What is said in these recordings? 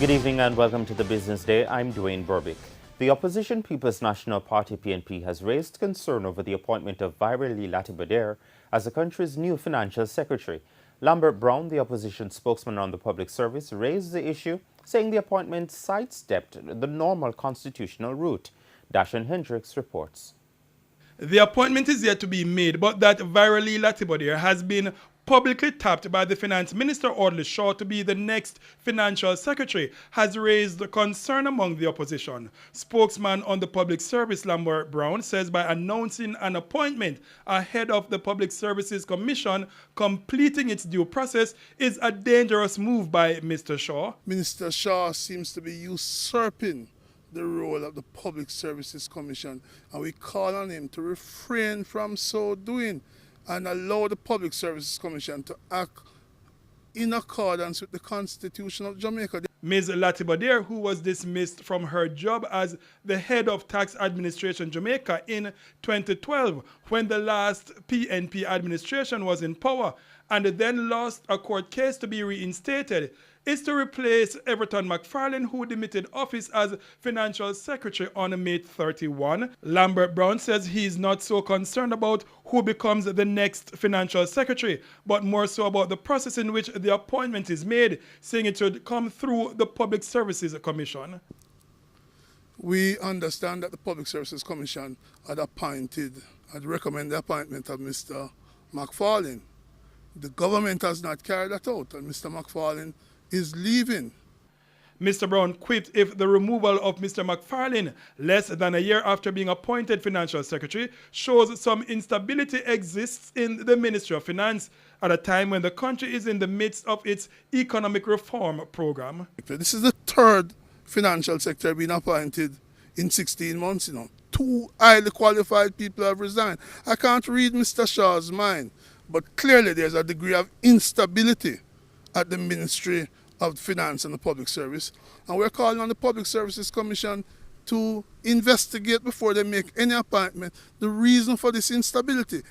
Good evening and welcome to the Business Day. I'm Dwayne Burbick. The opposition People's National Party PNP has raised concern over the appointment of Virali Latibadair as the country's new financial secretary. Lambert Brown, the opposition spokesman on the public service, raised the issue, saying the appointment sidestepped the normal constitutional route. Dashan Hendricks reports. The appointment is yet to be made, but that Virali Latibadair has been publicly tapped by the Finance Minister Audley Shaw to be the next Financial Secretary has raised concern among the opposition. Spokesman on the Public Service Lambert Brown says by announcing an appointment ahead of the Public Services Commission completing its due process is a dangerous move by Mr. Shaw. Minister Shaw seems to be usurping the role of the Public Services Commission, and we call on him to refrain from so doing and allow the Public Services Commission to act in accordance with the Constitution of Jamaica. Ms. Latibadair, who was dismissed from her job as the head of Tax Administration Jamaica in 2012 when the last PNP administration was in power and then lost a court case to be reinstated, is to replace Everton McFarlane, who demitted office as Financial Secretary on May 31. Lambert Brown says he is not so concerned about who becomes the next Financial Secretary, but more so about the process in which the appointment is made, saying it should come through the Public Services Commission. We understand that the Public Services Commission had recommended the appointment of Mr. McFarlane. The government has not carried that out, and Mr. McFarlane is leaving. Mr. Brown quipped if the removal of Mr. McFarlane, less than a year after being appointed Financial Secretary, shows some instability exists in the Ministry of Finance at a time when the country is in the midst of its economic reform program. This is the third Financial Secretary being appointed in 16 months, Two highly qualified people have resigned. I can't read Mr. Shaw's mind, but clearly there's a degree of instability at the Ministry of Finance and the Public Service, and we're calling on the Public Services Commission to investigate before they make any appointment the reason for this instability.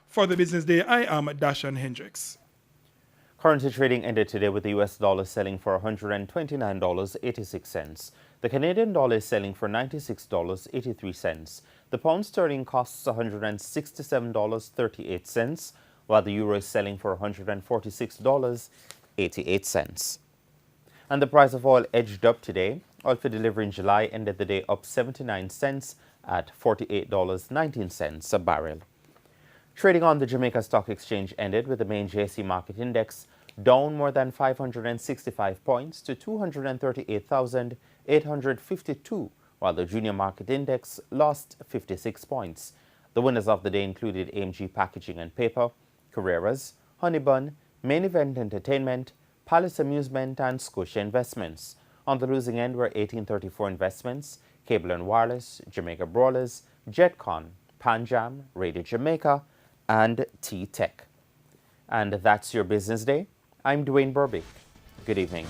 For the Business Day, I am Dashan Hendricks. Currency trading ended today with the US dollar selling for $129.86. The Canadian dollar is selling for $96.83. The pound sterling costs $167.38, while the euro is selling for $146.88. And the price of oil edged up today. Oil for delivery in July ended the day up 79 cents at $48.19 a barrel. Trading on the Jamaica Stock Exchange ended with the main JSE market index down more than 565 points to 238,852, while the junior market index lost 56 points. The winners of the day included AMG Packaging and Paper, Carreras, Honeybun, Main Event Entertainment, Palace Amusement, and Scotia Investments. On the losing end were 1834 Investments, Cable and Wireless, Jamaica Brawlers, Jetcon, Panjam, Radio Jamaica, and T-Tech. And that's your Business Day. I'm Dwayne Burbick. Good evening.